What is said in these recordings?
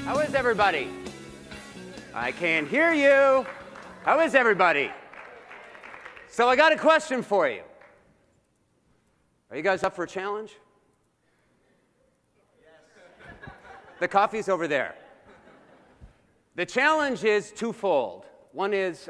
How is everybody? I can't hear you. How is everybody? So I got a question for you. Are you guys up for a challenge? Yes. The coffee's over there. The challenge is twofold. One is,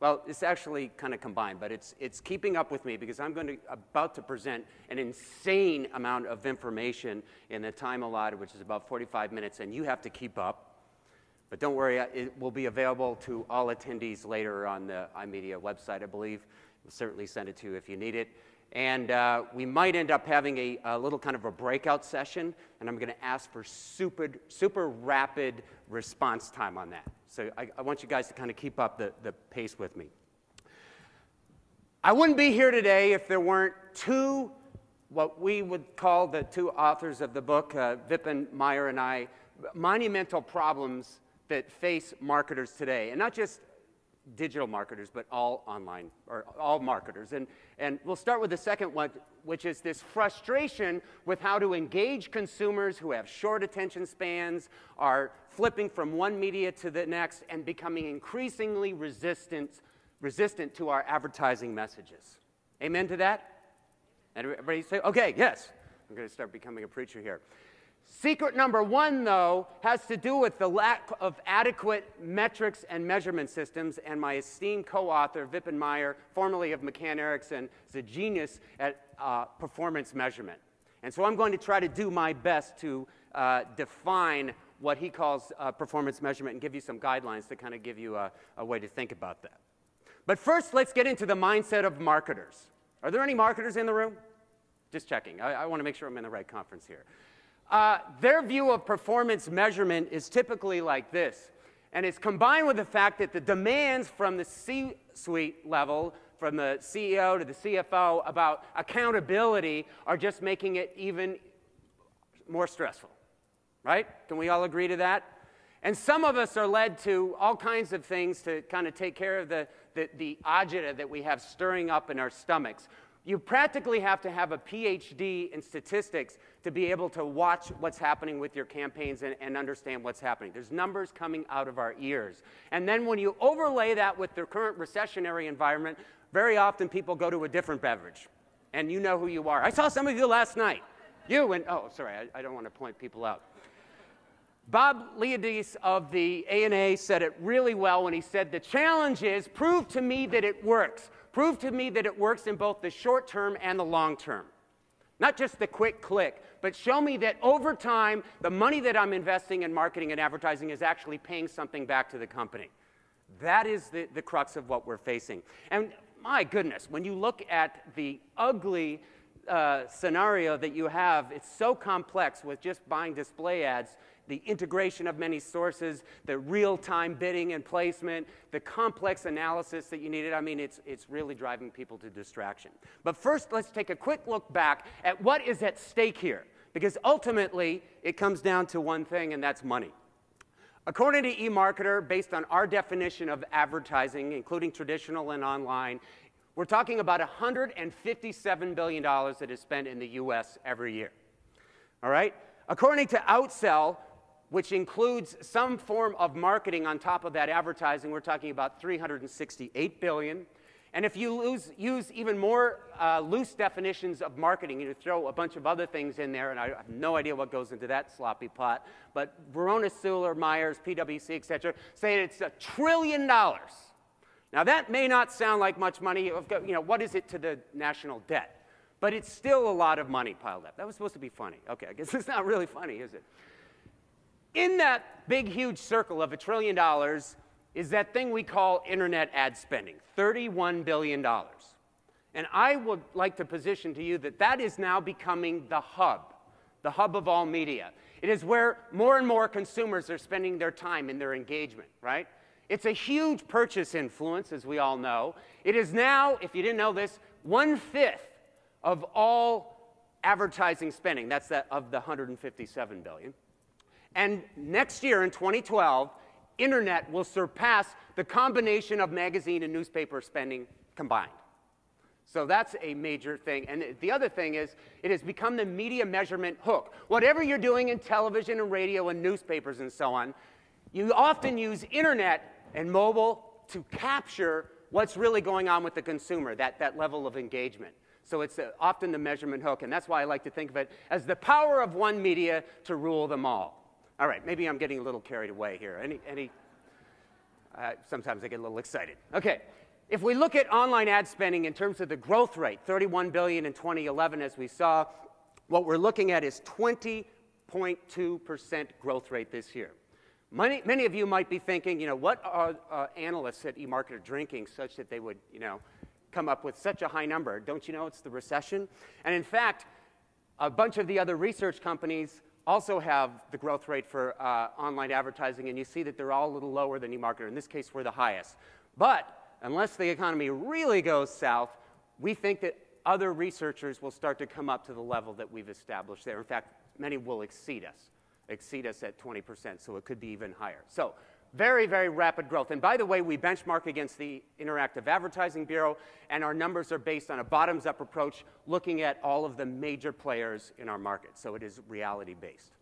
well, it's actually kind of combined, but it's keeping up with me because I'm about to present an insane amount of information in the time allotted, which is about 45 minutes, and you have to keep up. But don't worry, it will be available to all attendees later on the iMedia website, I believe. We'll certainly send it to you if you need it. And we might end up having a little kind of a breakout session, and I'm going to ask for super rapid response time on that. So I want you guys to kind of keep up the pace with me. I wouldn't be here today if there weren't two, what we would call the two authors of the book, Vipin Meyer and I, monumental problems that face marketers today, and not just digital marketers, but all online, or all marketers. And we'll start with the second one, which is this frustration with how to engage consumers who have short attention spans, are flipping from one media to the next, and becoming increasingly resistant to our advertising messages. Amen to that? Everybody say, okay, yes. I'm going to start becoming a preacher here. Secret number one, though, has to do with the lack of adequate metrics and measurement systems, and my esteemed co-author, Vipin Meyer, formerly of McCann Erickson, is a genius at performance measurement. And so I'm going to try to do my best to define what he calls performance measurement and give you some guidelines to kind of give you a way to think about that. But first, let's get into the mindset of marketers. Are there any marketers in the room? Just checking. I want to make sure I'm in the right conference here. Their view of performance measurement is typically like this, and it's combined with the fact that the demands from the C-suite level, from the CEO to the CFO about accountability are just making it even more stressful, right? Can we all agree to that? And some of us are led to all kinds of things to kind of take care of the agita that we have stirring up in our stomachs. You practically have to have a PhD in statistics to be able to watch what's happening with your campaigns and understand what's happening. There's numbers coming out of our ears. And then when you overlay that with the current recessionary environment, very often people go to a different beverage. And you know who you are. I saw some of you last night. You and, oh, sorry, I don't want to point people out. Bob Liodice of the A&A said it really well when he said, the challenge is prove to me that it works. Prove to me that it works in both the short term and the long term. Not just the quick click, but show me that over time, the money that I'm investing in marketing and advertising is actually paying something back to the company. That is the crux of what we're facing. And my goodness, when you look at the ugly scenario that you have, it's so complex with just buying display ads, the integration of many sources, the real-time bidding and placement, the complex analysis that you needed. I mean, it's really driving people to distraction. But first, let's take a quick look back at what is at stake here, because ultimately, it comes down to one thing, and that's money. According to eMarketer, based on our definition of advertising, including traditional and online, we're talking about $157 billion that is spent in the US every year. All right? According to Outsell, which includes some form of marketing on top of that advertising, we're talking about $368 billion. And if you use even more loose definitions of marketing, you throw a bunch of other things in there, and I have no idea what goes into that sloppy pot, but Verona, Suler, Myers, PwC, et cetera, say it's $1 trillion. Now, that may not sound like much money. You know, what is it to the national debt? But it's still a lot of money piled up. That was supposed to be funny. Okay, I guess it's not really funny, is it? In that big, huge circle of $1 trillion is that thing we call internet ad spending, $31 billion. And I would like to position to you that that is now becoming the hub of all media. It is where more and more consumers are spending their time in their engagement, right? It's a huge purchase influence, as we all know. It is now, if you didn't know this, 1/5 of all advertising spending. That's that of the $157 billion. And next year, in 2012, internet will surpass the combination of magazine and newspaper spending combined. So that's a major thing. And the other thing is, it has become the media measurement hook. Whatever you're doing in television and radio and newspapers and so on, you often use internet and mobile to capture what's really going on with the consumer, that level of engagement. So it's often the measurement hook, and that's why I like to think of it as the power of one media to rule them all. All right, maybe I'm getting a little carried away here. Sometimes I get a little excited. Okay. If we look at online ad spending in terms of the growth rate, 31 billion in 2011 as we saw, what we're looking at is 20.2% growth rate this year. Many of you might be thinking, what are analysts at eMarketer drinking such that they would, come up with such a high number? Don't you know it's the recession? And in fact, a bunch of the other research companies also have the growth rate for online advertising, and you see that they're all a little lower than eMarketer. In this case, we're the highest. But unless the economy really goes south, we think that other researchers will start to come up to the level that we've established there. In fact, many will exceed us at 20%, so it could be even higher. So very, very rapid growth. And by the way, we benchmark against the Interactive Advertising Bureau, and our numbers are based on a bottoms-up approach, looking at all of the major players in our market. So it is reality-based.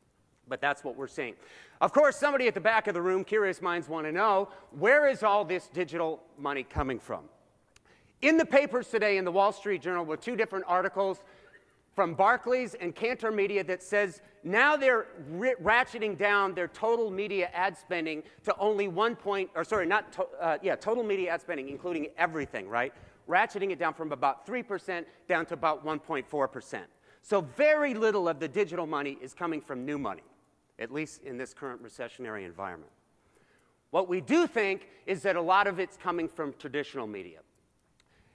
But that's what we're seeing. Of course, somebody at the back of the room, curious minds want to know, where is all this digital money coming from? In the papers today in the Wall Street Journal were two different articles from Barclays and Cantor Media that says now they're ratcheting down their total media ad spending to only total media ad spending, including everything, right? Ratcheting it down from about 3% down to about 1.4%. So very little of the digital money is coming from new money, at least in this current recessionary environment. What we do think is that a lot of it's coming from traditional media.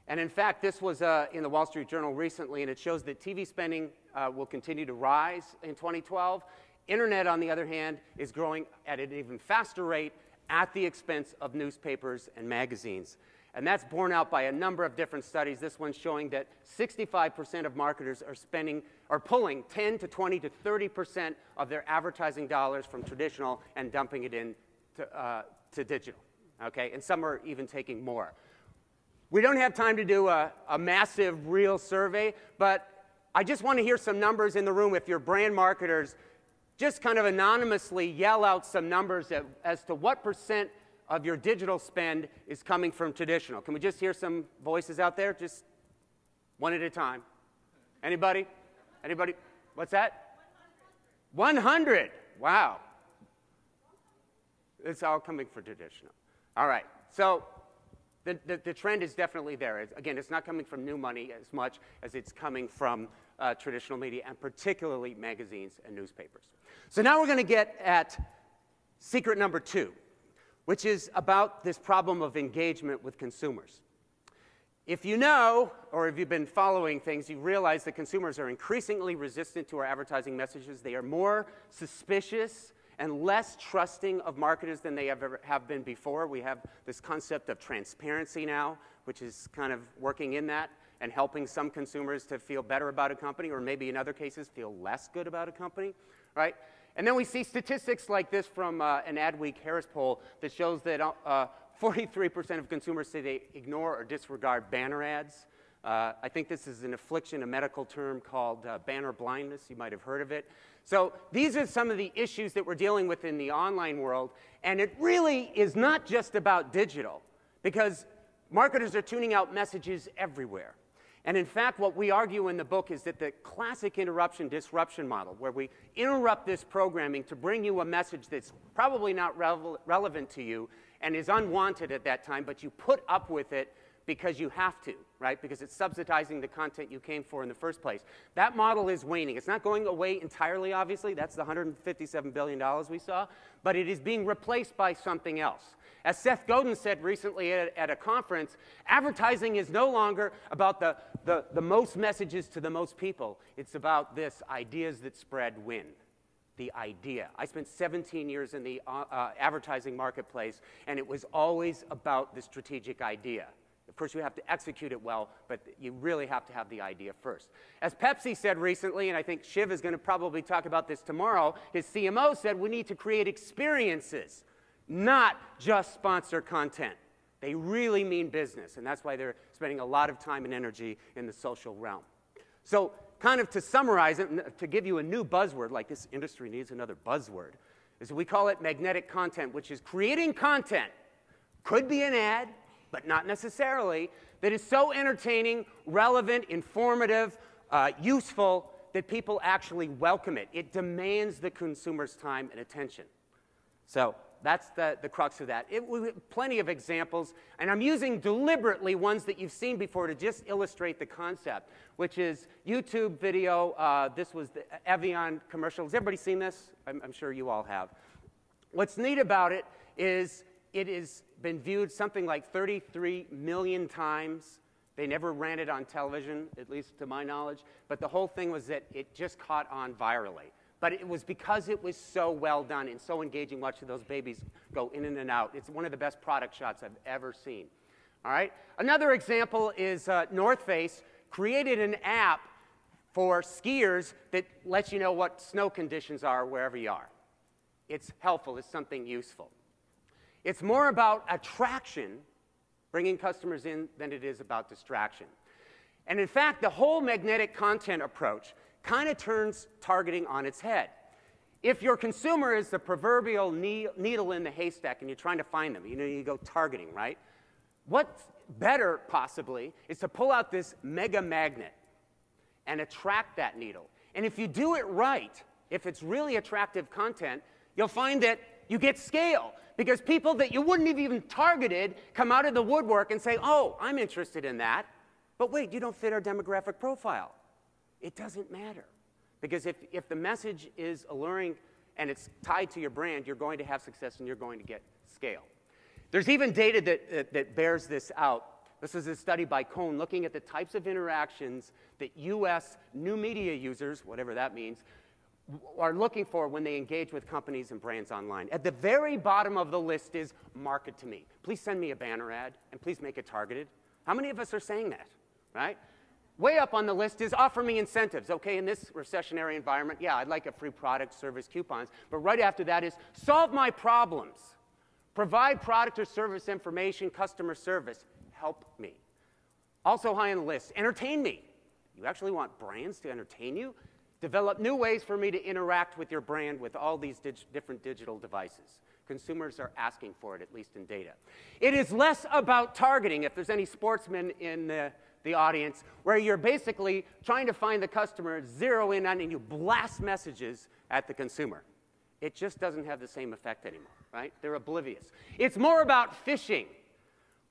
And in fact, this was in the Wall Street Journal recently, and it shows that TV spending will continue to rise in 2012. Internet, on the other hand, is growing at an even faster rate at the expense of newspapers and magazines. And that's borne out by a number of different studies. This one's showing that 65% of marketers are pulling 10 to 20 to 30% of their advertising dollars from traditional and dumping it in to digital. Okay? And some are even taking more. We don't have time to do a massive real survey, but I just want to hear some numbers in the room. If you're brand marketers, just kind of anonymously yell out some numbers as to what percent of your digital spend is coming from traditional. Can we just hear some voices out there? Just one at a time. Anybody? Anybody? What's that? 100. Wow. It's all coming from traditional. All right. So the trend is definitely there. Again, it's not coming from new money as much as it's coming from traditional media, and particularly magazines and newspapers. So now we're going to get at secret number 2, which is about this problem of engagement with consumers. If you know, or if you've been following things, you realize that consumers are increasingly resistant to our advertising messages. They are more suspicious and less trusting of marketers than they ever have been before. We have this concept of transparency now, which is kind of working in that and helping some consumers to feel better about a company, or maybe in other cases feel less good about a company, right? And then we see statistics like this from an Adweek Harris poll that shows that 43% of consumers say they ignore or disregard banner ads. I think this is an affliction, a medical term called banner blindness. You might have heard of it. So these are some of the issues that we're dealing with in the online world. And it really is not just about digital, because marketers are tuning out messages everywhere. And in fact, what we argue in the book is that the classic interruption-disruption model, where we interrupt this programming to bring you a message that's probably not relevant to you and is unwanted at that time, but you put up with it because you have to, right? Because it's subsidizing the content you came for in the first place. That model is waning. It's not going away entirely, obviously. That's the $157 billion we saw. But it is being replaced by something else. As Seth Godin said recently at a conference, advertising is no longer about the most messages to the most people. It's about this: ideas that spread win. The idea. I spent 17 years in the advertising marketplace, and it was always about the strategic idea. Of course, you have to execute it well, but you really have to have the idea first. As PEPSI said recently, and I think Shiv is going to probably talk about this tomorrow, his CMO said we need to create experiences, not just sponsor content. They really mean business, and that's why they're spending a lot of time and energy in the social realm. So kind of to summarize it, to give you a new buzzword, like this industry needs another buzzword, is we call it magnetic content, which is creating content. Could be an ad, but not necessarily, that is so entertaining, relevant, informative, useful, that people actually welcome it. It demands the consumer's time and attention. So that's the crux of that. We have plenty of examples, and I'm using deliberately ones that you've seen before to just illustrate the concept, which is YouTube video. This was the Evian commercial. Has everybody seen this? I'm sure you all have. What's neat about it is it has been viewed something like 33 million times. They never ran it on television, at least to my knowledge, but the whole thing was that it just caught on virally. But it was because it was so well done and so engaging watching those babies go in and out. It's one of the best product shots I've ever seen. All right? Another example is North Face created an app for skiers that lets you know what snow conditions are wherever you are. It's helpful. It's something useful. It's more about attraction, bringing customers in, than it is about distraction. And in fact, the whole magnetic content approach kind of turns targeting on its head. If your consumer is the proverbial needle in the haystack and you're trying to find them, you go targeting, right? What's better, possibly, is to pull out this mega magnet and attract that needle. And if you do it right, if it's really attractive content, you'll find that you get scale, because people that you wouldn't have even targeted come out of the woodwork and say, oh, I'm interested in that. But wait, you don't fit our demographic profile. It doesn't matter, because if the message is alluring and it's tied to your brand, you're going to have success and you're going to get scale. There's even data that bears this out. This is a study by Cohn looking at the types of interactions that US new media users, whatever that means, are looking for when they engage with companies and brands online. At the very bottom of the list is market to me. Please send me a banner ad, and please make it targeted. How many of us are saying that, right? Way up on the list is offer me incentives. Okay, in this recessionary environment, yeah, I'd like a free product, service, coupons. But right after that is solve my problems. Provide product or service information, customer service. Help me. Also high on the list, entertain me. You actually want brands to entertain you? Develop new ways for me to interact with your brand with all these different digital devices. Consumers are asking for it, at least in data. It is less about targeting, if there's any sportsmen in the audience, where you're basically trying to find the customer, zero in on, and you blast messages at the consumer. It just doesn't have the same effect anymore, right? They're oblivious. It's more about fishing,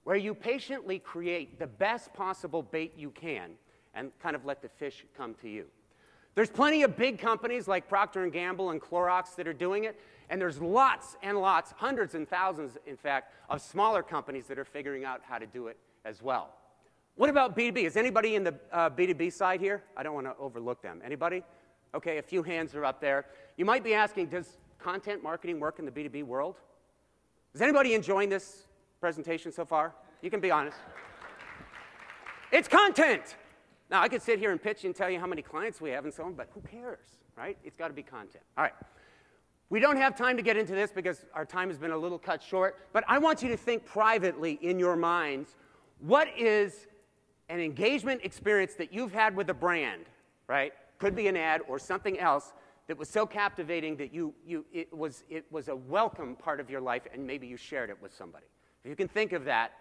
where you patiently create the best possible bait you can and kind of let the fish come to you. There's plenty of big companies like Procter & Gamble and Clorox that are doing it, and there's lots and lots, hundreds and thousands, in fact, of smaller companies that are figuring out how to do it as well. What about B2B? Is anybody in the B2B side here? I don't want to overlook them. Anybody? Okay, a few hands are up there. You might be asking, does content marketing work in the B2B world? Is anybody enjoying this presentation so far? You can be honest. It's content. Now, I could sit here and pitch and tell you how many clients we have and so on, but who cares, right? It's got to be content. All right. We don't have time to get into this because our time has been a little cut short, but I want you to think privately in your minds, what is an engagement experience that you've had with a brand, right? Could be an ad or something else that was so captivating that it was a welcome part of your life, and maybe you shared it with somebody. If you can think of that,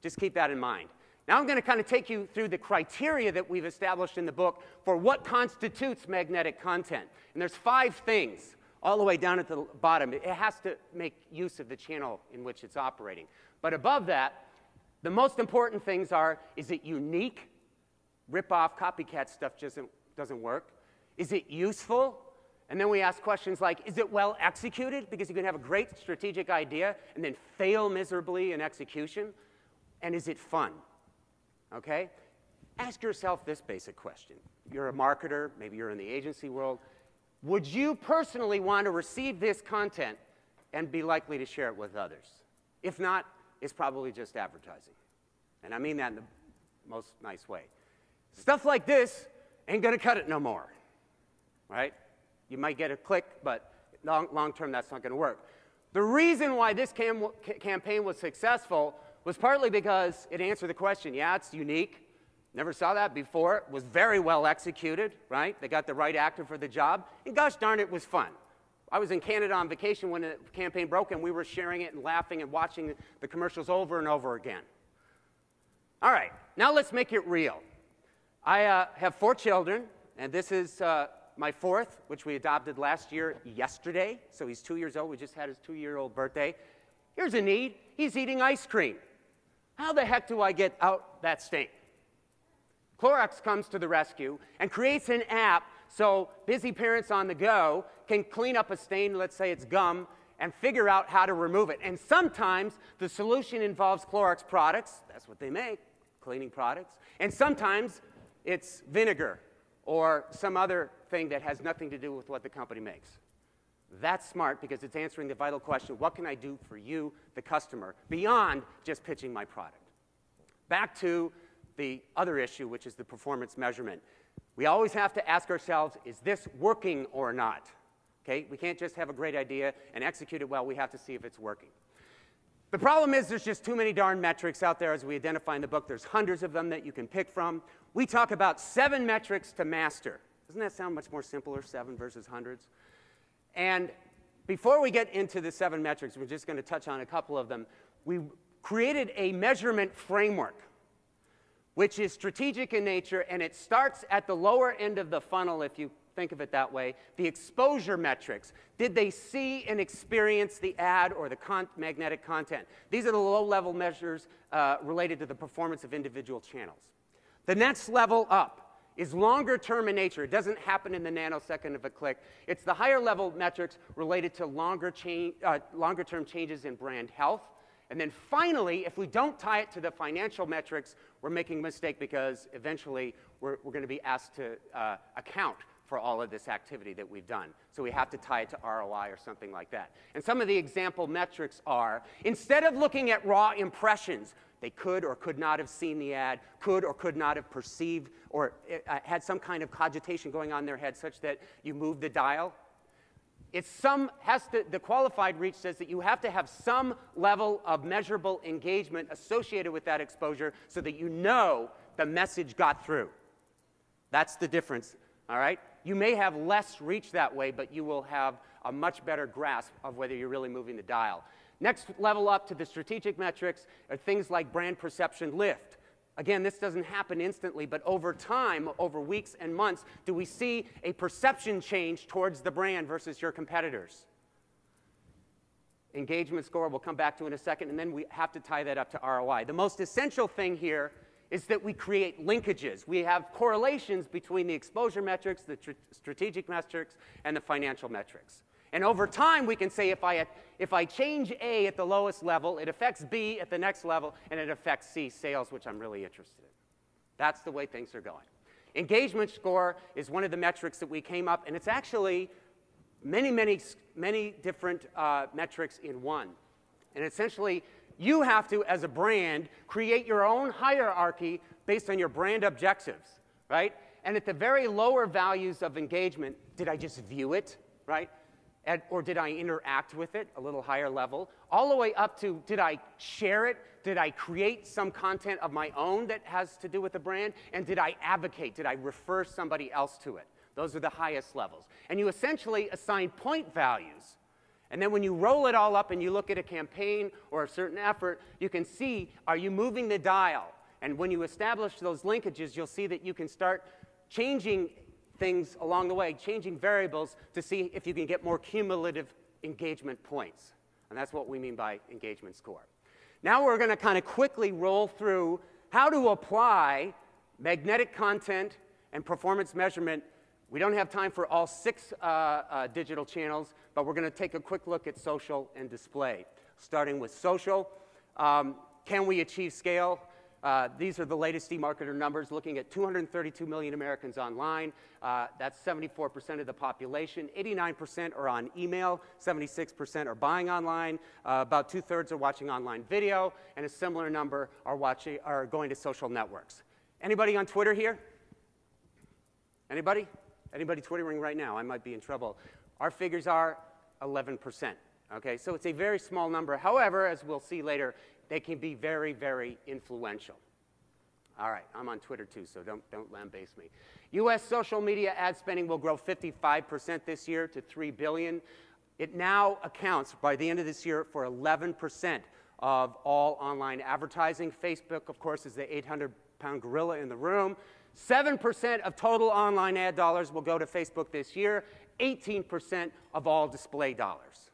just keep that in mind. Now I'm going to kind of take you through the criteria that we've established in the book for what constitutes magnetic content. And there's 5 things all the way down at the bottom. It has to make use of the channel in which it's operating. But above that, the most important things are, is it unique? Rip-off, copycat stuff doesn't work. Is it useful? And then we ask questions like, is it well executed? Because you can have a great strategic idea and then fail miserably in execution. And is it fun? Okay? Ask yourself this basic question. You're a marketer, maybe you're in the agency world. Would you personally want to receive this content and be likely to share it with others? If not, it's probably just advertising. And I mean that in the most nice way. Stuff like this ain't going to cut it no more, right? You might get a click, but long term, that's not going to work. The reason why this campaign was successful was partly because it answered the question, yeah, it's unique. Never saw that before. It was very well executed, right? They got the right actor for the job. And gosh darn, it was fun. I was in Canada on vacation when the campaign broke, and we were sharing it and laughing and watching the commercials over and over again. All right, now let's make it real. I have 4 children, and this is my 4th, which we adopted last year yesterday. So he's 2 years old. We just had his 2-year-old birthday. Here's a need. He's eating ice cream. How the heck do I get out that stain? Clorox comes to the rescue and creates an app so busy parents on the go can clean up a stain, let's say it's gum, and figure out how to remove it. And sometimes the solution involves Clorox products. That's what they make, cleaning products. And sometimes it's vinegar or some other thing that has nothing to do with what the company makes. That's smart because it's answering the vital question, what can I do for you, the customer, beyond just pitching my product? Back to the other issue, which is the performance measurement. We always have to ask ourselves, is this working or not? Okay? We can't just have a great idea and execute it well. We have to see if it's working. The problem is there's just too many darn metrics out there, as we identify in the book. There's hundreds of them that you can pick from. We talk about 7 metrics to master. Doesn't that sound much more simpler, 7 versus hundreds? And before we get into the 7 metrics, we're just going to touch on a couple of them. We created a measurement framework, which is strategic in nature, and it starts at the lower end of the funnel, if you think of it that way, the exposure metrics. Did they see and experience the ad or the magnetic content? These are the low-level measures related to the performance of individual channels. The next level up is longer term in nature. It doesn't happen in the nanosecond of a click. It's the higher level metrics related to longer term changes in brand health. And then finally, if we don't tie it to the financial metrics, we're making a mistake because eventually we're going to be asked to account for all of this activity that we've done. So we have to tie it to ROI or something like that. And some of the example metrics are, instead of looking at raw impressions, they could or could not have seen the ad, could or could not have perceived or had some kind of cogitation going on in their head such that you move the dial. The qualified reach says that you have to have some level of measurable engagement associated with that exposure so that you know the message got through. That's the difference, all right? You may have less reach that way, but you will have a much better grasp of whether you're really moving the dial. Next level up to the strategic metrics are things like brand perception lift. Again, this doesn't happen instantly, but over time, over weeks and months, do we see a perception change towards the brand versus your competitors? Engagement score we'll come back to in a second, and then we have to tie that up to ROI. The most essential thing here is that we create linkages. We have correlations between the exposure metrics, the strategic metrics, and the financial metrics. And over time, we can say if I change A at the lowest level, it affects B at the next level, and it affects C, sales, which I'm really interested in. That's the way things are going. Engagement score is one of the metrics that we came up, and it's actually many different metrics in one. And essentially, you have to, as a brand, create your own hierarchy based on your brand objectives, right? And at the very lower values of engagement, did I just view it, right? Or did I interact with it, a little higher level, all the way up to, did I share it? Did I create some content of my own that has to do with the brand? And did I advocate? Did I refer somebody else to it? Those are the highest levels. And you essentially assign point values. And then when you roll it all up and you look at a campaign or a certain effort, you can see, are you moving the dial? And when you establish those linkages, you'll see that you can start changing things along the way, changing variables to see if you can get more cumulative engagement points. And that's what we mean by engagement score. Now we're going to kind of quickly roll through how to apply magnetic content and performance measurement. We don't have time for all 6 digital channels, but we're going to take a quick look at social and display. Starting with social, can we achieve scale? These are the latest eMarketer numbers, looking at 232 million Americans online. That's 74% of the population. 89% are on email. 76% are buying online. About 2/3 are watching online video, and a similar number are going to social networks. Anybody on Twitter here? Anybody? Anybody twittering right now? I might be in trouble. Our figures are 11%. Okay, so it's a very small number. However, as we'll see later, they can be very, very influential. All right, I'm on Twitter too, so don't lambaste me. U.S. social media ad spending will grow 55% this year to $3 billion. It now accounts, by the end of this year, for 11% of all online advertising. Facebook, of course, is the 800-pound gorilla in the room. 7% of total online ad dollars will go to Facebook this year. 18% of all display dollars.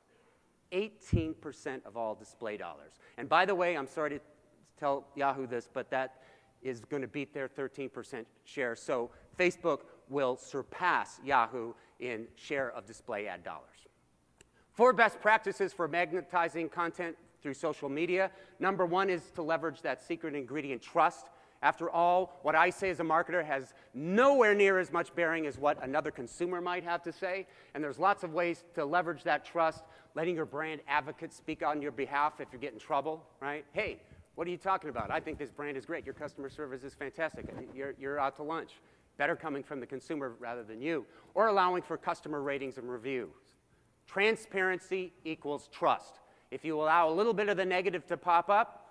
18% of all display dollars. And by the way, I'm sorry to tell Yahoo this, but that is going to beat their 13% share. So Facebook will surpass Yahoo in share of display ad dollars. 4 best practices for magnetizing content through social media. Number 1 is to leverage that secret ingredient, trust. After all, what I say as a marketer has nowhere near as much bearing as what another consumer might have to say. And there's lots of ways to leverage that trust, letting your brand advocate speak on your behalf if you get in trouble, right? Hey, what are you talking about? I think this brand is great. Your customer service is fantastic. You're out to lunch. Better coming from the consumer rather than you. Or allowing for customer ratings and reviews. Transparency equals trust. If you allow a little bit of the negative to pop up,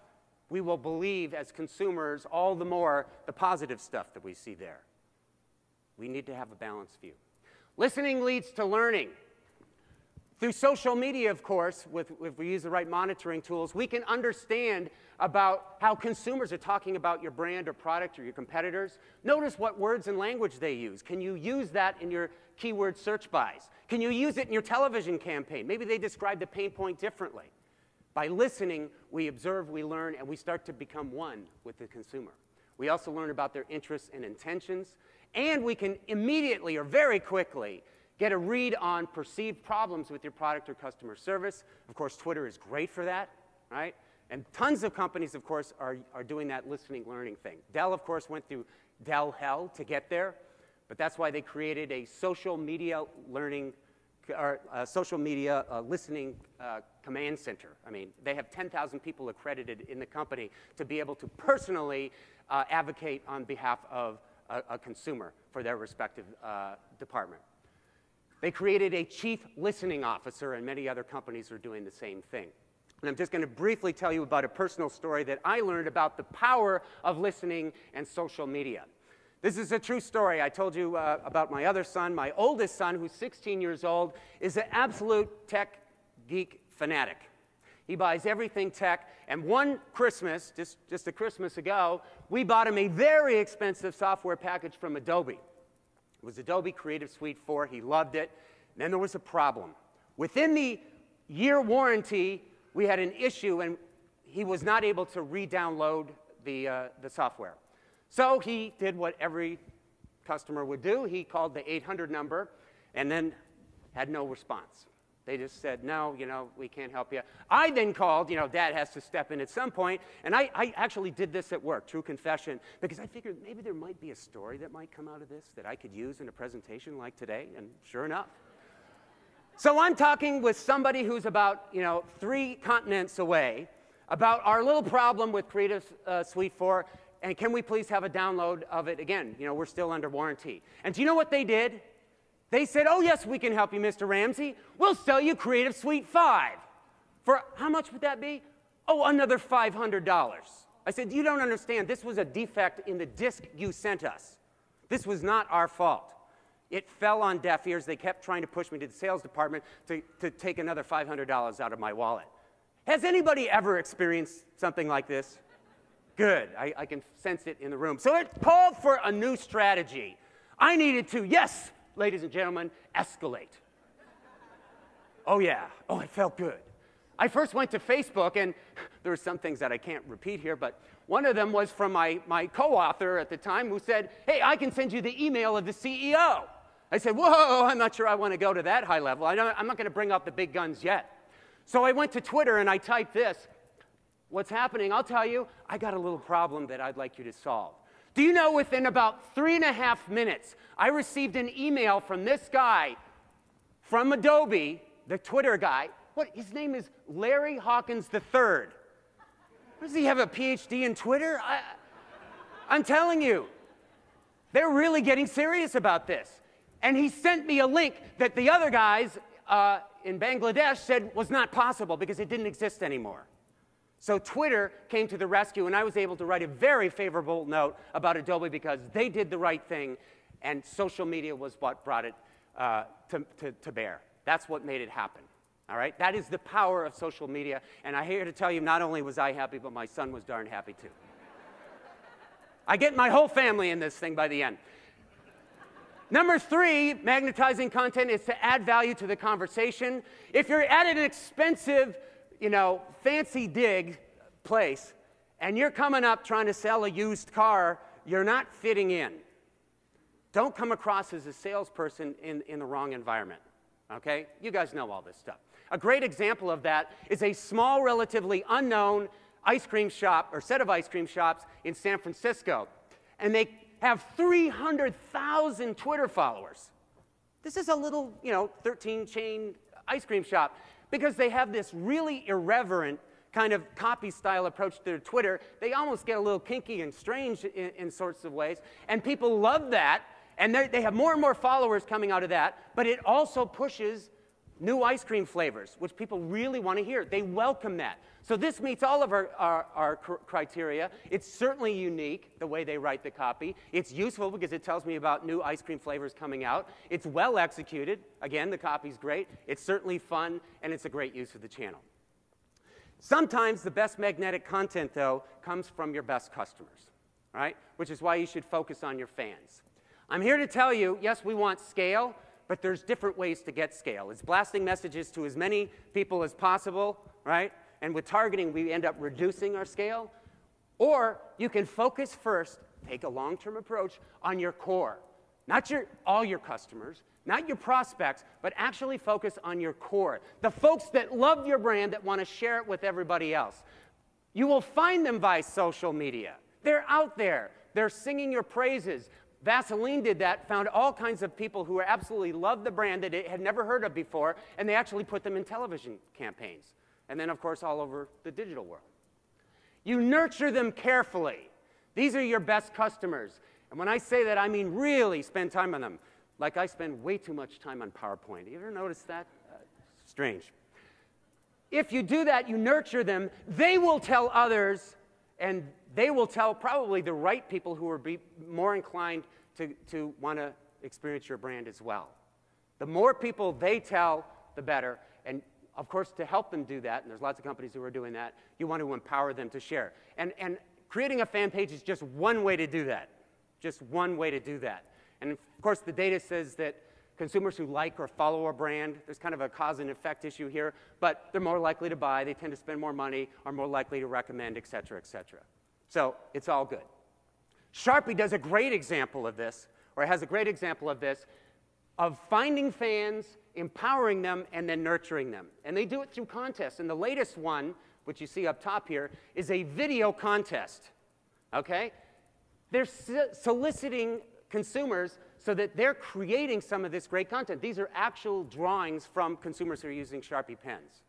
we will believe as consumers all the more the positive stuff that we see there. We need to have a balanced view. Listening leads to learning. Through social media, of course, if we use the right monitoring tools, we can understand about how consumers are talking about your brand or product or your competitors. Notice what words and language they use. Can you use that in your keyword search buys? Can you use it in your television campaign? Maybe they describe the pain point differently. By listening, we observe, we learn, and we start to become one with the consumer. We also learn about their interests and intentions, and we can immediately or very quickly get a read on perceived problems with your product or customer service. Of course, Twitter is great for that, right? And tons of companies, of course, are doing that listening, learning thing. Dell, of course, went through Dell hell to get there, but that's why they created a social media learning or social media listening command center. I mean, they have 10,000 people accredited in the company to be able to personally advocate on behalf of a consumer for their respective department. They created a chief listening officer, and many other companies are doing the same thing. And I'm just going to briefly tell you about a personal story that I learned about the power of listening and social media. This is a true story. I told you about my other son. My oldest son, who's 16 years old, is an absolute tech geek fanatic. He buys everything tech. And one Christmas, just a Christmas ago, we bought him a very expensive software package from Adobe. It was Adobe Creative Suite 4. He loved it. And then there was a problem. Within the year warranty, we had an issue, and he was not able to re-download the software. So he did what every customer would do. He called the 800 number and then had no response. They just said, no, we can't help you. I then called, Dad has to step in at some point, and I actually did this at work, true confession, because I figured maybe there might be a story that might come out of this that I could use in a presentation like today, and sure enough. So I'm talking with somebody who's about, 3 continents away about our little problem with Creative Suite 4, and can we please have a download of it again? We're still under warranty. And do you know what they did? They said, oh, yes, we can help you, Mr. Ramsey. We'll sell you Creative Suite 5. For how much would that be? Oh, another $500. I said, you don't understand. This was a defect in the disk you sent us. This was not our fault. It fell on deaf ears. They kept trying to push me to the sales department to take another $500 out of my wallet. Has anybody ever experienced something like this? Good. I can sense it in the room. So it called for a new strategy. I needed to, yes, ladies and gentlemen, escalate. Oh, yeah. Oh, it felt good. I first went to Facebook, and there were some things that I can't repeat here, but one of them was from my co-author at the time who said, hey, I can send you the email of the CEO. I said, whoa, I'm not sure I want to go to that high level. I'm not going to bring up the big guns yet. So I went to Twitter, and I typed this. What's happening? I'll tell you, I got a little problem that I'd like you to solve. Do you know within about 3.5 minutes, I received an email from this guy from Adobe, the Twitter guy. His name is Larry Hawkins III. Does he have a PhD in Twitter? I'm telling you, they're really getting serious about this. And he sent me a link that the other guys in Bangladesh said was not possible because it didn't exist anymore. So Twitter came to the rescue, and I was able to write a very favorable note about Adobe because they did the right thing, and social media was what brought it to bear. That's what made it happen. All right? That is the power of social media, and I'm here to tell you not only was I happy, but my son was darn happy too. I get my whole family in this thing by the end. Number 3, magnetizing content is to add value to the conversation. If you're at an expensive, fancy dig place, and you're coming up trying to sell a used car, you're not fitting in. Don't come across as a salesperson in the wrong environment, okay? You guys know all this stuff. A great example of that is a small, relatively unknown ice cream shop, or set of ice cream shops in San Francisco, and they have 300,000 Twitter followers. This is a little, 13-chain ice cream shop because they have this really irreverent kind of copy-style approach to their Twitter. They almost get a little kinky and strange in sorts of ways, and people love that, and they have more and more followers coming out of that, but it also pushes new ice cream flavors, which people really want to hear. They welcome that. So this meets all of our criteria. It's certainly unique, the way they write the copy. It's useful because it tells me about new ice cream flavors coming out. It's well executed. Again, the copy's great. It's certainly fun, and it's a great use of the channel. Sometimes the best magnetic content, though, comes from your best customers, right? Which is why you should focus on your fans. I'm here to tell you, yes, we want scale, but there's different ways to get scale. It's blasting messages to as many people as possible, right? And with targeting, we end up reducing our scale. Or you can focus first, take a long-term approach on your core. Not all your customers, not your prospects, but actually focus on your core. The folks that love your brand that want to share it with everybody else. You will find them via social media. They're out there. They're singing your praises. Vaseline did that, found all kinds of people who absolutely loved the brand that it had never heard of before, and they actually put them in television campaigns. And then, of course, all over the digital world. You nurture them carefully. These are your best customers. And when I say that, I mean really spend time on them. Like I spend way too much time on PowerPoint. You ever notice that? Strange. If you do that, you nurture them, they will tell others, and they will tell probably the right people who will be more inclined to want to experience your brand as well. The more people they tell, the better. And of course, to help them do that, and there's lots of companies who are doing that, you want to empower them to share. And creating a fan page is just one way to do that. Just one way to do that. And of course, the data says that consumers who like or follow a brand, there's kind of a cause and effect issue here, but they're more likely to buy, they tend to spend more money, are more likely to recommend, et cetera, et cetera. So it's all good. SHARPIE does a great example of this, or has a great example of this, of finding fans, empowering them, and then nurturing them. And they do it through contests. And the latest one, which you see up top here, is a video contest, okay? They're soliciting consumers so that they're creating some of this great content. These are actual drawings from consumers who are using SHARPIE pens,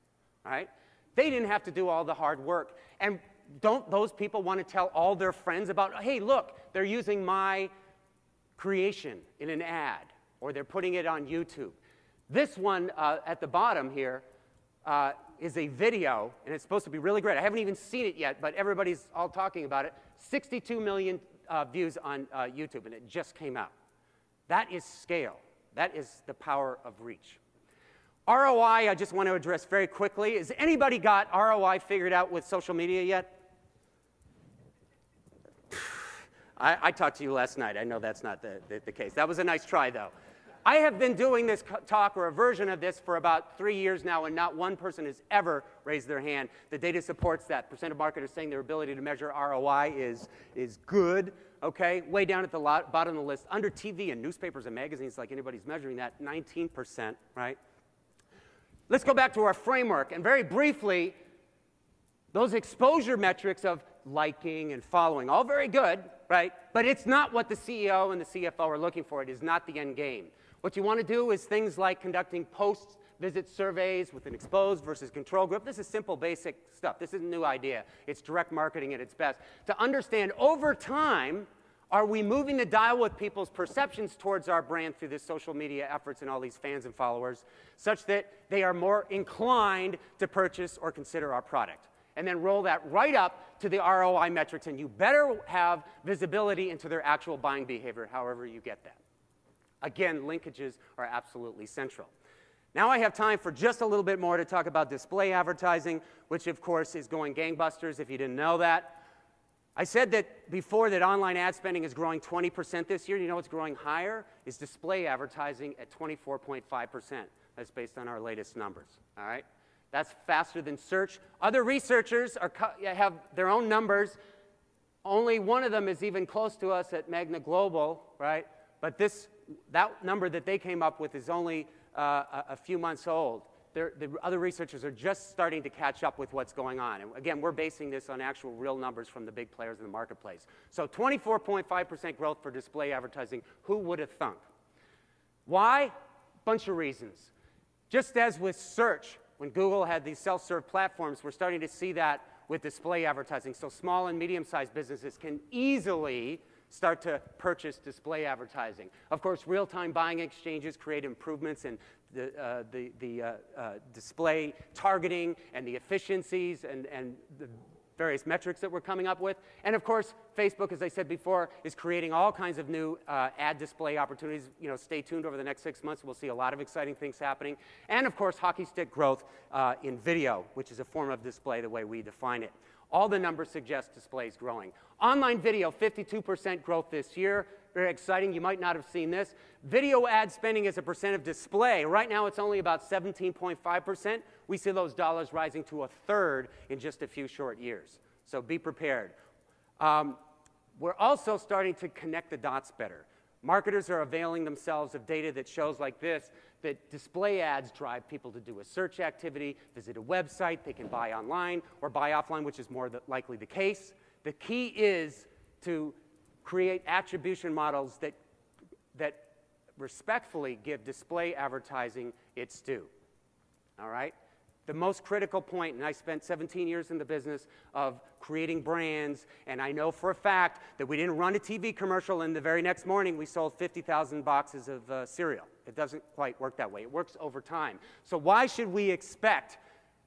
all right? They didn't have to do all the hard work. And don't those people want to tell all their friends about, hey, look, they're using my creation in an ad, or they're putting it on YouTube. This one at the bottom here is a video, and it's supposed to be really great. I haven't even seen it yet, but everybody's all talking about it. 62 million views on YouTube, and it just came out. That is scale. That is the power of reach. ROI, I just want to address very quickly. Has anybody got ROI figured out with social media yet? I talked to you last night. I know that's not the case. That was a nice try, though. I have been doing this talk, or a version of this, for about 3 years now, and not one person has ever raised their hand. The data supports that. Percent of marketers saying their ability to measure ROI is good, okay? Way down at the bottom of the list. Under TV and newspapers and magazines, like anybody's measuring that, 19%, right? Let's go back to our framework, and very briefly, those exposure metrics of liking and following, all very good, right? But it's not what the CEO and the CFO are looking for. It is not the end game. What you want to do is things like conducting post-visit surveys with an exposed versus control group. This is simple, basic stuff. This isn't a new idea. It's direct marketing at its best. To understand over time, Are we moving the dial with people's perceptions towards our brand through this social media efforts and all these fans and followers such that they are more inclined to purchase or consider our product? And then roll that right up to the ROI metrics, and you better have visibility into their actual buying behavior, however you get that. Again, linkages are absolutely central. Now I have time for just a little bit more to talk about display advertising, which of course is going gangbusters if you didn't know that. I said that before that online ad spending is growing 20% this year. You know what's growing higher? Is display advertising at 24.5%. That's based on our latest numbers, all right? That's faster than search. Other researchers have their own numbers. Only one of them is even close to us at Magna Global, right? But that number that they came up with is only a few months old. The other researchers are just starting to catch up with what's going on. And again, we're basing this on actual real numbers from the big players in the marketplace. So 24.5% growth for display advertising. Who would have thunk? Why? Bunch of reasons. Just as with search, when Google had these self-serve platforms, we're starting to see that with display advertising. So small and medium-sized businesses can easily start to purchase display advertising. Of course, real-time buying exchanges create improvements in the display targeting and the efficiencies and the various metrics that we're coming up with. And of course, Facebook, as I said before, is creating all kinds of new ad display opportunities. You know, stay tuned over the next 6 months. We'll see a lot of exciting things happening. And of course, hockey stick growth in video, which is a form of display the way we define it. All the numbers suggest display is growing. Online video, 52% growth this year. Very exciting. You might not have seen this. Video ad spending as a percent of display. Right now, it's only about 17.5%. We see those dollars rising to a third in just a few short years. So be prepared. We're also starting to connect the dots better. Marketers are availing themselves of data that shows like this, that display ads drive people to do a search activity, visit a website, they can buy online or buy offline, which is more likely the case. The key is to create attribution models that respectfully give display advertising its due, all right? The most critical point, and I spent 17 years in the business of creating brands, and I know for a fact that we didn't run a TV commercial and the very next morning we sold 50,000 boxes of cereal. It doesn't quite work that way. It works over time. So why should we expect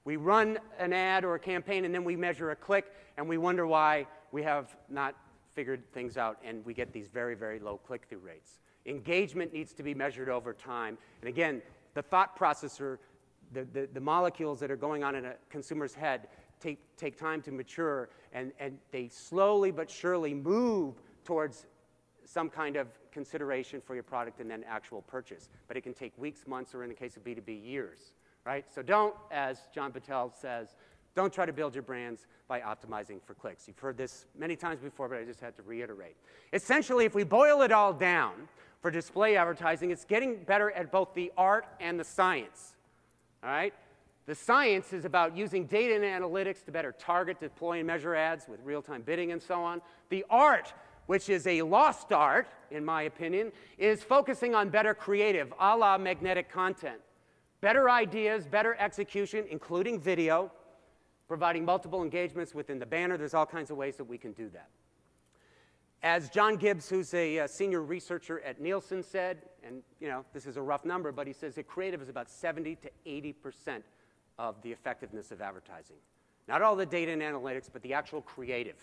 we run an ad or a campaign and then we measure a click and we wonder why we have not figured things out and we get these very, very low click-through rates? Engagement needs to be measured over time. And again, the thought processor, the molecules that are going on in a consumer's head take time to mature, and they slowly but surely move towards some kind of consideration for your product and then actual purchase. But it can take weeks, months, or in the case of B2B, years, right? So don't, as John Patel says, don't try to build your brands by optimizing for clicks. You've heard this many times before, but I just had to reiterate. Essentially, if we boil it all down for display advertising, it's getting better at both the art and the science. All right? The science is about using data and analytics to better target, deploy, and measure ads with real-time bidding and so on. The art, which is a lost art, in my opinion, is focusing on better creative, a la magnetic content. Better ideas, better execution, including video, providing multiple engagements within the banner. There's all kinds of ways that we can do that. As John Gibbs, who's a senior researcher at Nielsen, said, and you know, this is a rough number, but he says that creative is about 70 to 80% of the effectiveness of advertising. Not all the data and analytics, but the actual creative.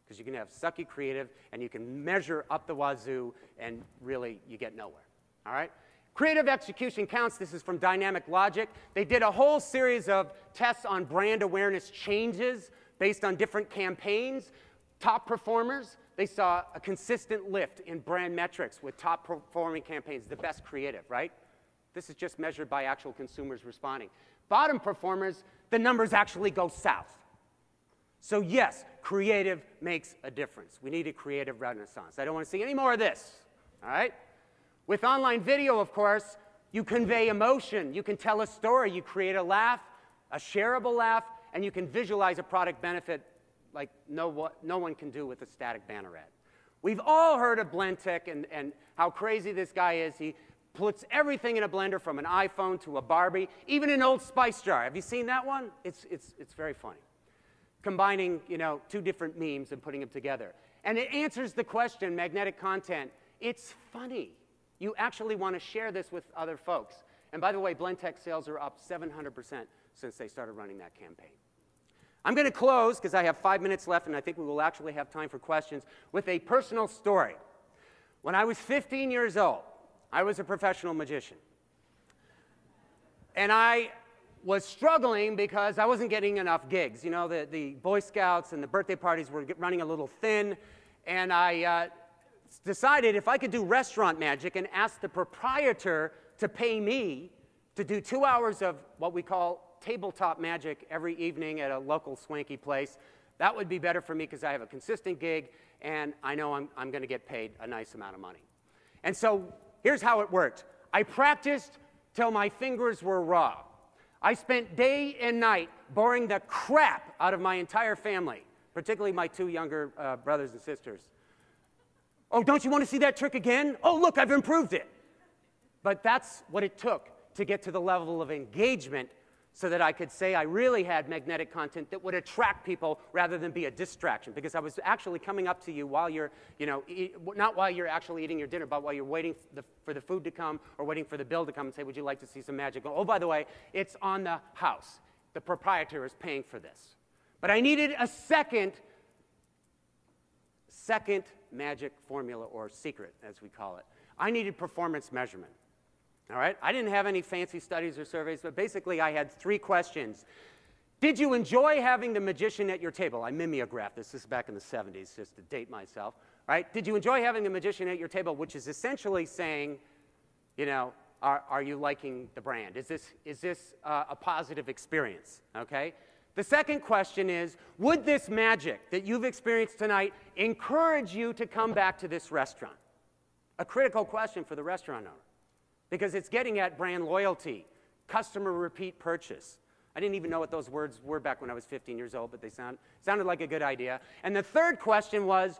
Because you can have sucky creative, and you can measure up the wazoo, and really, you get nowhere. All right? Creative execution counts. This is from Dynamic Logic. They did a whole series of tests on brand awareness changes based on different campaigns. Top performers, they saw a consistent lift in brand metrics with top performing campaigns, the best creative, right? This is just measured by actual consumers responding. Bottom performers, the numbers actually go south. So yes, creative makes a difference. We need a creative renaissance. I don't want to see any more of this, all right? With online video, of course, you convey emotion. You can tell a story. You create a laugh, a shareable laugh, and you can visualize a product benefit like no one can do with a static banner ad. We've all heard of Blendtec and how crazy this guy is. He puts everything in a blender from an iPhone to a Barbie, even an Old Spice jar. Have you seen that one? It's very funny. Combining, you know, two different memes and putting them together. And it answers the question, magnetic content. It's funny. You actually want to share this with other folks. And by the way, Blendtec sales are up 700% since they started running that campaign. I'm going to close, because I have 5 minutes left, and I think we will actually have time for questions, with a personal story. When I was 15 years old, I was a professional magician. And I was struggling because I wasn't getting enough gigs. You know, the Boy Scouts and the birthday parties were running a little thin, and I decided if I could do restaurant magic and ask the proprietor to pay me to do 2 hours of what we call tabletop magic every evening at a local swanky place, that would be better for me because I have a consistent gig and I know I'm going to get paid a nice amount of money. And so here's how it worked. I practiced till my fingers were raw. I spent day and night boring the crap out of my entire family, particularly my 2 younger brothers and sisters. Oh, don't you want to see that trick again? Oh, look, I've improved it. But that's what it took to get to the level of engagement so that I could say I really had magnetic content that would attract people rather than be a distraction. Because I was actually coming up to you while you're, not while you're actually eating your dinner, but while you're waiting for the food to come or waiting for the bill to come and say, would you like to see some magic? Oh, by the way, it's on the house. The proprietor is paying for this. But I needed a second magic formula, or secret, as we call it. I needed performance measurement. All right? I didn't have any fancy studies or surveys, but basically I had 3 questions. Did you enjoy having the magician at your table? I mimeographed this. This is back in the 70s, just to date myself. Right? Did you enjoy having the magician at your table, which is essentially saying, are you liking the brand? Is this a positive experience? Okay? The second question is, would this magic that you've experienced tonight encourage you to come back to this restaurant? A critical question for the restaurant owner, because it's getting at brand loyalty, customer repeat purchase. I didn't even know what those words were back when I was 15 years old, but they sounded like a good idea. And the third question was,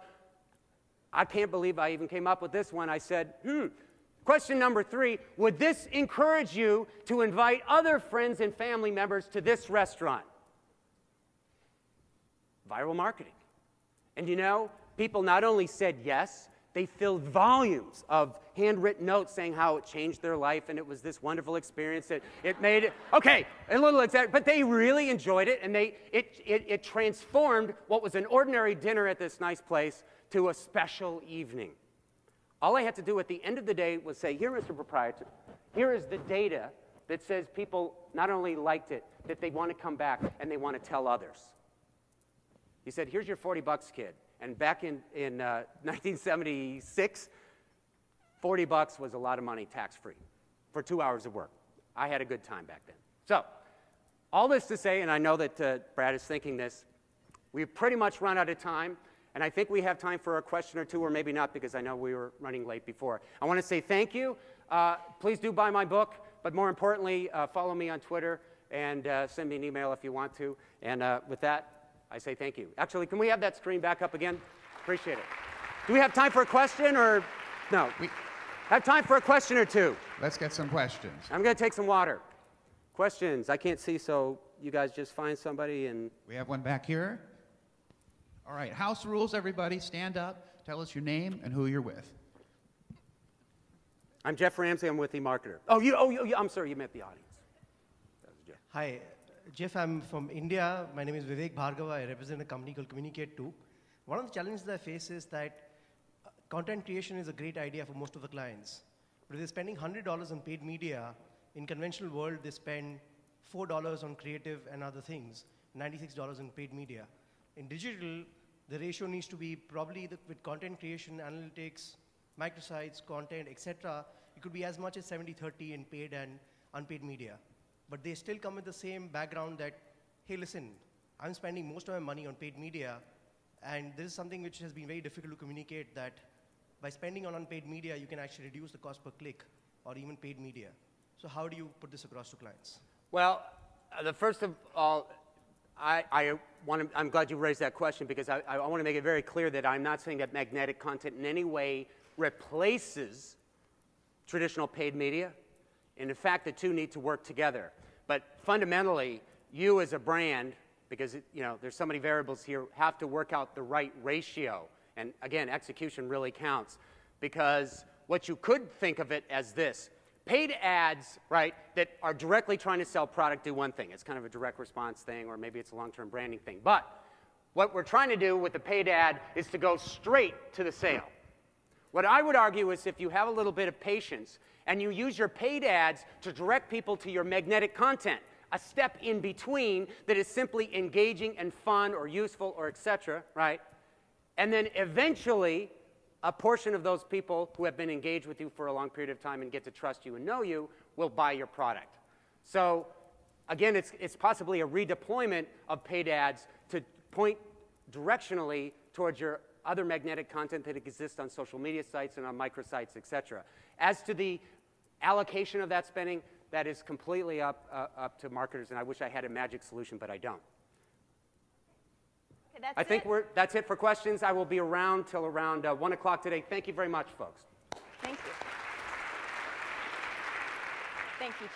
I can't believe I even came up with this one. I said, question number 3, would this encourage you to invite other friends and family members to this restaurant? Viral marketing. And people not only said yes, they filled volumes of handwritten notes saying how it changed their life and it was this wonderful experience. It made it, okay, a little exaggerate, but they really enjoyed it, and it transformed what was an ordinary dinner at this nice place to a special evening. All I had to do at the end of the day was say, here, Mr. Proprietor, here is the data that says people not only liked it, that they want to come back and they want to tell others. He said, here's your $40, kid. And back in 1976, $40 was a lot of money tax-free for 2 hours of work. I had a good time back then. So all this to say, and I know that Brad is thinking this, we've pretty much run out of time. And I think we have time for a question or two, or maybe not, because I know we were running late before. I want to say thank you. Please do buy my book. But more importantly, follow me on Twitter and send me an email if you want to. And with that, I say thank you. Actually, can we have that screen back up again? Appreciate it. Do we have time for a question, or no? We have time for a question or two. Let's get some questions. I'm going to take some water. Questions? I can't see, so you guys just find somebody and... We have one back here. All right, house rules, everybody. Stand up. Tell us your name and who you're with. I'm Geoff Ramsey. I'm with eMarketer. I'm sorry, you meant the audience. That was Jeff. Hi. Jeff, I'm from India. My name is Vivek Bhargava. I represent a company called Communicate2. One of the challenges that I face is that content creation is a great idea for most of the clients. But if they're spending $100 on paid media, in conventional world, they spend $4 on creative and other things, $96 in paid media. In digital, the ratio needs to be probably with content creation, analytics, microsites, content, etc. It could be as much as 70-30 in paid and unpaid media. But they still come with the same background that, hey, listen, I'm spending most of my money on paid media, and this is something which has been very difficult to communicate, that by spending on unpaid media, you can actually reduce the cost per click or even paid media. So how do you put this across to clients? Well, the first of all, I'm glad you raised that question, because I want to make it very clear that I'm not saying that magnetic content in any way replaces traditional paid media. And in fact, the two need to work together. But fundamentally, you as a brand, because there's so many variables here, have to work out the right ratio. And again, execution really counts, because what you could think of it as this. Paid ads, right, that are directly trying to sell product do one thing. It's kind of a direct response thing, or maybe it's a long-term branding thing. But what we're trying to do with the paid ad is to go straight to the sale. What I would argue is if you have a little bit of patience and you use your paid ads to direct people to your magnetic content, a step in between that is simply engaging and fun or useful or etc., right? And then eventually, a portion of those people who have been engaged with you for a long period of time and get to trust you and know you will buy your product. So again, it's possibly a redeployment of paid ads to point directionally towards your other magnetic content that exists on social media sites and on microsites, etc. As to the allocation of that spending, that is completely up to marketers, and I wish I had a magic solution, but I don't. I think that's it for questions. I will be around till around 1 o'clock today. Thank you very much, folks. Thank you. Thank you, Geoff.